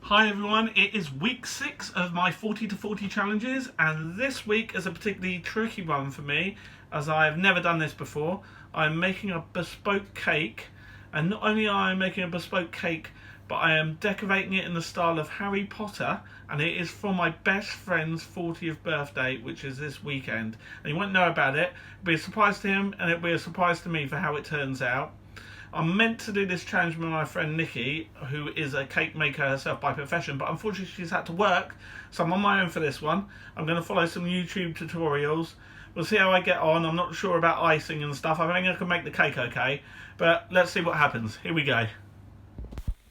Hi everyone, it is week 6 of my 40 to 40 challenges, and this week is a particularly tricky one for me as I've never done this before. I'm making a bespoke cake, and not only am I making a bespoke cake, but I am decorating it in the style of Harry Potter, and it is for my best friend's 40th birthday, which is this weekend. And he won't know about it. It'll be a surprise to him, and it'll be a surprise to me for how it turns out. I'm meant to do this challenge with my friend Nikki, who is a cake maker herself by profession, but unfortunately she's had to work, so I'm on my own for this one. I'm going to follow some YouTube tutorials. We'll see how I get on. I'm not sure about icing and stuff. I think I can make the cake okay, but let's see what happens. Here we go.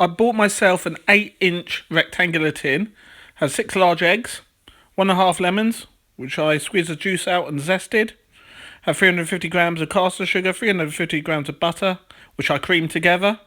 I bought myself an 8-inch rectangular tin, has 6 large eggs, 1.5 lemons, which I squeezed the juice out and zested, have 350 grams of caster sugar, 350 grams of butter, which I creamed together.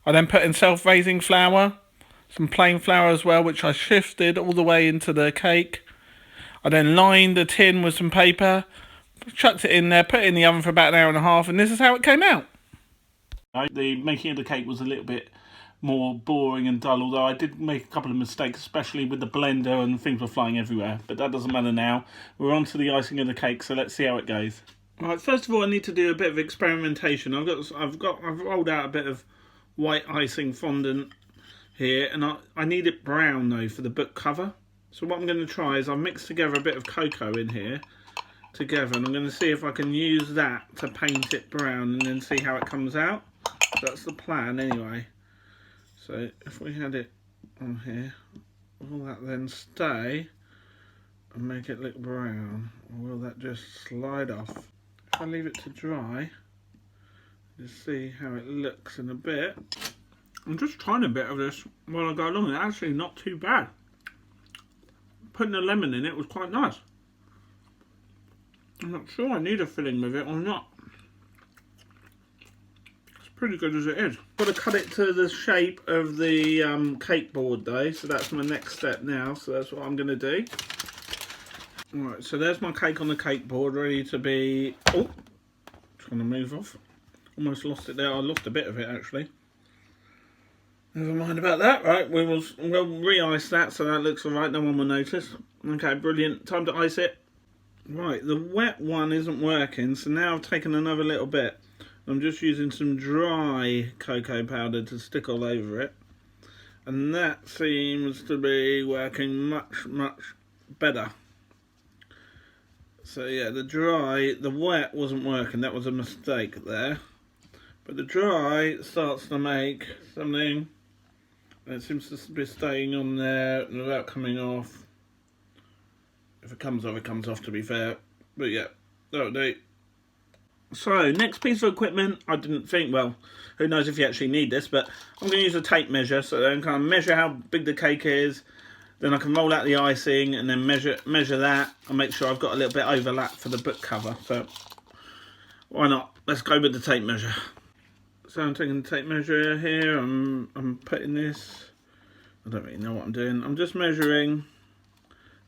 I then put in self-raising flour, some plain flour as well, which I shifted all the way into the cake. I then lined the tin with some paper, chucked it in there, put it in the oven for about 1.5 hours, and this is how it came out. The making of the cake was a little bit more boring and dull, although I did make a couple of mistakes, especially with the blender, and things were flying everywhere, but that doesn't matter now. We're on to the icing of the cake, so let's see how it goes. Right, first of all I need to do a bit of experimentation. I've rolled out a bit of white icing fondant here, and I need it brown though for the book cover. So what I'm going to try is I've mixed together a bit of cocoa in here together, and I'm going to see if I can use that to paint it brown and then see how it comes out. That's the plan anyway. So if we had it on here, will that then stay and make it look brown, or will that just slide off? If I leave it to dry, just see how it looks in a bit. I'm just trying a bit of this while I go along. It's actually not too bad. Putting a lemon in it was quite nice. I'm not sure I need a filling with it or not. It's pretty good as it is. Got to cut it to the shape of the cake board though, so that's my next step now. So that's what I'm going to do. Alright, so there's my cake on the cake board, ready to be... Oh, trying to move off. Almost lost it there. I lost a bit of it actually. Never mind about that. Right, we'll re-ice that so that looks alright. No one will notice. Okay, brilliant. Time to ice it. Right, the wet one isn't working, so now I've taken another little bit. I'm just using some dry cocoa powder to stick all over it. And that seems to be working much, much better. So yeah, the wet wasn't working, that was a mistake there. But the dry starts to make something, and it seems to be staying on there without coming off. If it comes off, it comes off, to be fair. But yeah, that'll do. So, next piece of equipment, I didn't think, well, who knows if you actually need this, but I'm going to use a tape measure, so then I can measure how big the cake is. Then I can roll out the icing and then measure that and make sure I've got a little bit overlap for the book cover. So why not? Let's go with the tape measure. So I'm taking the tape measure here. I'm putting this. I don't really know what I'm doing. I'm just measuring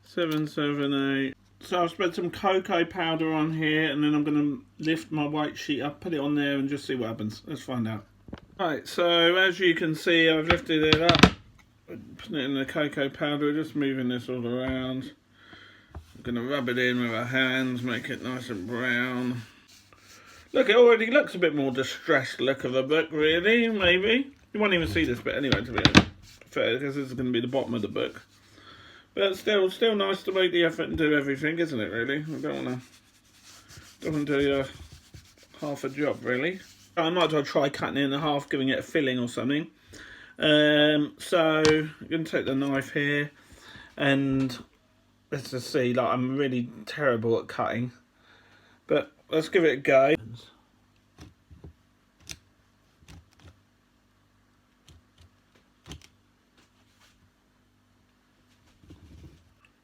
7, 7, 8. So I've spread some cocoa powder on here, and then I'm going to lift my white sheet up, put it on there, and just see what happens. Let's find out. Right. So as you can see, I've lifted it up. Putting it in the cocoa powder, just moving this all around. I'm going to rub it in with our hands, make it nice and brown. Look, it already looks a bit more distressed look of a book, really, maybe. You won't even see this bit anyway, to be fair, because this is going to be the bottom of the book. But still nice to make the effort and do everything, isn't it, really? I don't want to do half a job, really. I might as well try cutting it in half, giving it a filling or something. So I'm going to take the knife here, and let's just see, like, I'm really terrible at cutting, but let's give it a go.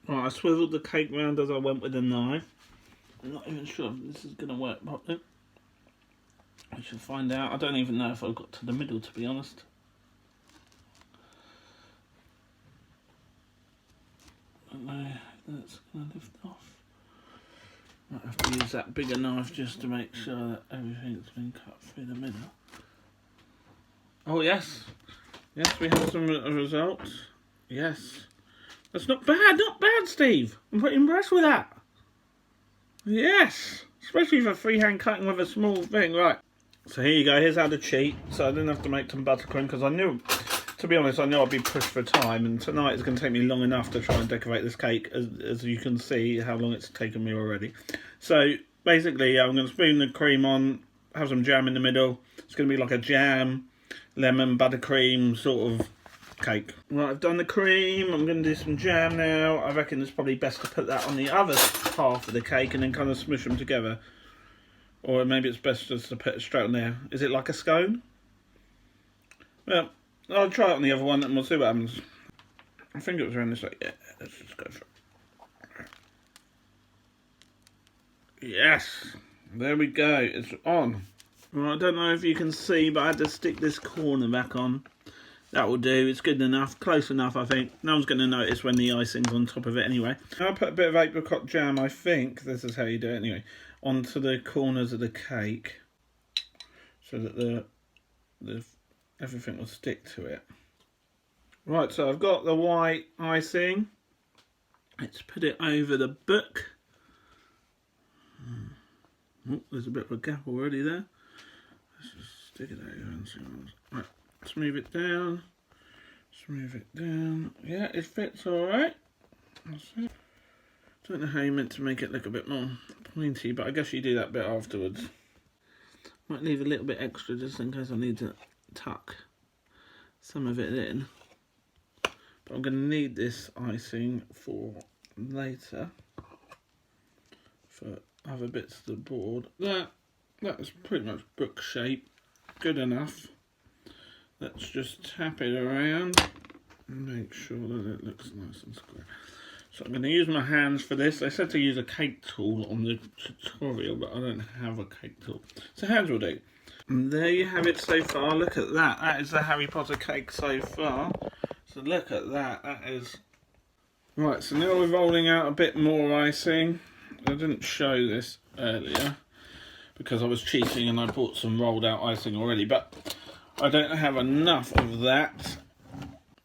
Right, I swiveled the cake round as I went with the knife. I'm not even sure if this is going to work properly. We should find out. I don't even know if I've got to the middle, to be honest. I don't know if that's going to lift off. Might have to use that bigger knife just to make sure that everything's been cut through the middle. Oh yes, yes, we have some results. Yes. That's not bad, Steve. I'm pretty impressed with that. Yes. Especially for freehand cutting with a small thing. Right. So here you go. Here's how to cheat. So I didn't have to make some buttercream because I knew, to be honest, I knew I'd be pushed for time. And tonight it's going to take me long enough to try and decorate this cake. As you can see how long it's taken me already. So basically I'm going to spoon the cream on, have some jam in the middle. It's going to be like a jam, lemon, buttercream sort of cake. Right, I've done the cream. I'm going to do some jam now. I reckon it's probably best to put that on the other half of the cake and then kind of smush them together. Or maybe it's best just to put it straight on there. Is it like a scone? Well, I'll try it on the other one and we'll see what happens. I think it was around this way. Yeah, let's just go for it. Yes! There we go. It's on. Well, I don't know if you can see, but I had to stick this corner back on. That will do. It's good enough. Close enough, I think. No one's going to notice when the icing's on top of it ananyway. I'll put a bit of apricot jam, I think. This is how you do it anyway. Onto the corners of the cake. So that everything will stick to it. Right, so I've got the white icing. Let's put it over the book. Oh, there's a bit of a gap already there. Let's just stick it over and see what happens. Right. Smooth it down. Smooth it down. Yeah, it fits alright. Don't know how you meant to make it look a bit more pointy, but I guess you do that bit afterwards. Might leave a little bit extra just in case I need to tuck some of it in. But I'm going to need this icing for later. For other bits of the board. That is pretty much book shape. Good enough. Let's just tap it around and make sure that it looks nice and square. So I'm going to use my hands for this. They said to use a cake tool on the tutorial, but I don't have a cake tool. So hands will do. And there you have it so far. Look at that. That is the Harry Potter cake so far. So look at that. That is... Right, so now we're rolling out a bit more icing. I didn't show this earlier because I was cheating and I bought some rolled out icing already, but I don't have enough of that.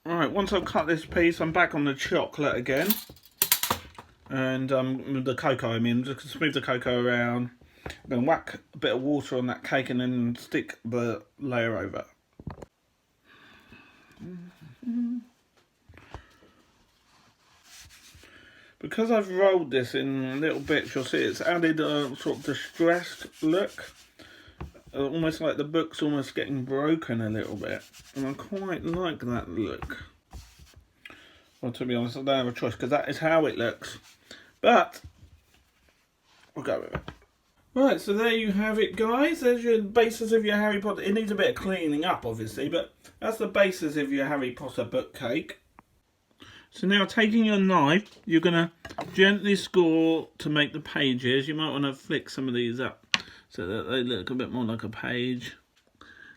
Alright, once I've cut this piece, I'm back on the chocolate again. And the cocoa, I mean, just smooth the cocoa around. I'm going to whack a bit of water on that cake and then stick the layer over. Because I've rolled this in little bits, you'll see it's added a sort of distressed look. Almost like the book's almost getting broken a little bit. And I quite like that look. Well, to be honest, I don't have a choice because that is how it looks. But we'll go with it. Right, so there you have it, guys. There's your basis of your Harry Potter. It needs a bit of cleaning up, obviously, but that's the basis of your Harry Potter book cake. So now, taking your knife, you're going to gently score to make the pages. You might want to flick some of these up so that they look a bit more like a page.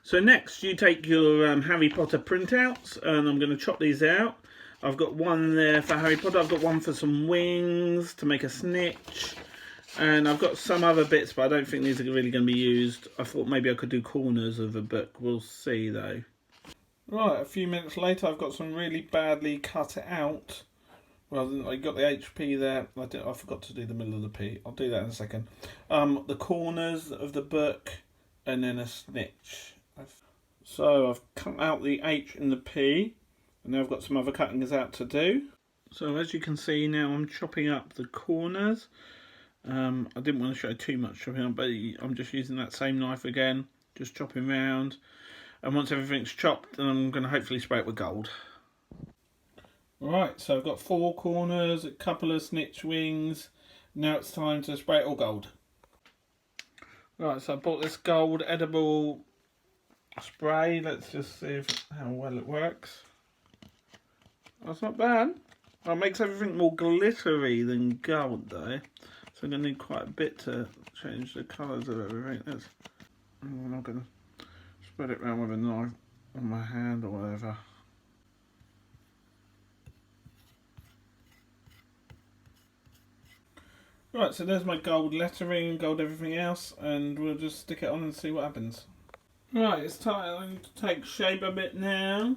So next, you take your Harry Potter printouts, and I'm going to chop these out. I've got one there for Harry Potter. I've got one for some wings to make a snitch. And I've got some other bits, but I don't think these are really going to be used. I thought maybe I could do corners of a book. We'll see, though. Right, a few minutes later, I've got some really badly cut out. Well, I got the HP there. I forgot to do the middle of the P. I'll do that in a second. The corners of the book, and then a snitch. So I've cut out the H and the P. And now I've got some other cuttings out to do. So as you can see now, I'm chopping up the corners. I didn't want to show too much chopping up, but I'm just using that same knife again, just chopping round. And once everything's chopped, then I'm going to hopefully spray it with gold. Right, so I've got 4 corners, a couple of snitch wings. Now it's time to spray it all gold. Right, so I bought this gold edible spray. Let's just see how well it works. That's not bad. Well, it makes everything more glittery than gold though. So I'm going to need quite a bit to change the colours of everything. I'm not going to spread it around with a knife on my hand or whatever. Right, so there's my gold lettering, gold everything else, and we'll just stick it on and see what happens. Right, it's time to take shape a bit now.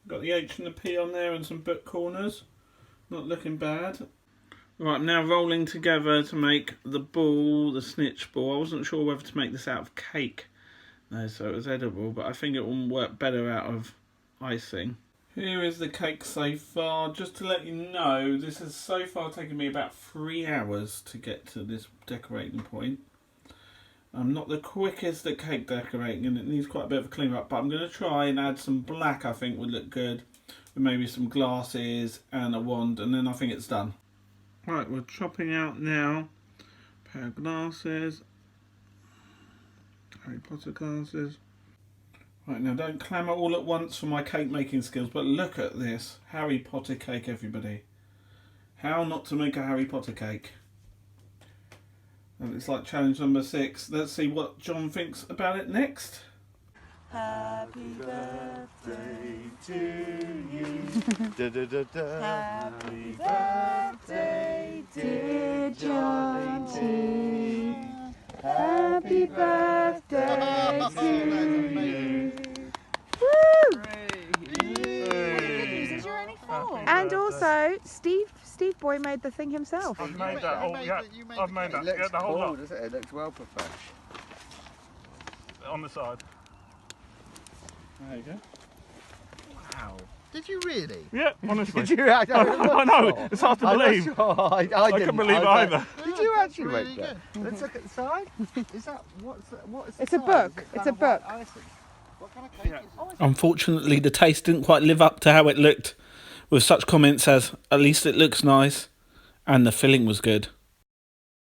Got the H and the P on there and some book corners. Not looking bad. Right, I'm now rolling together to make the ball, the snitch ball. I wasn't sure whether to make this out of cake. No, so it was edible, but I think it will work better out of icing. Here is the cake so far. Just to let you know, this has so far taken me about 3 hours to get to this decorating point. I'm not the quickest at cake decorating and it needs quite a bit of a clean up, but I'm going to try and add some black. I think would look good, with maybe some glasses and a wand, and then I think it's done. Right, we're chopping out now a pair of glasses, Harry Potter glasses. Right, now don't clamour all at once for my cake making skills, but look at this Harry Potter cake, everybody. How not to make a Harry Potter cake. And it's like challenge number 6. Let's see what John thinks about it next. Happy birthday to you. Da, da, da, da. Happy birthday, dear Johnny. Happy birthday to you. Woo! Did you only 4? And also, Steve Boy made the thing himself. I've made that. Oh, yeah. I've made that. Yeah, the whole lot. Doesn't it? It looks well professional. On the side. There you go. Wow. Did you really? Yeah, honestly. Did you? I know. It's hard to believe. I couldn't believe it either. Did you actually make that? Let's look at the side. Is that what's the It's a size? book. Is it It's kind a of white book. icing? What kind of cake is it? Oh, Unfortunately, the taste didn't quite live up to how it looked, with such comments as, at least it looks nice, and the filling was good.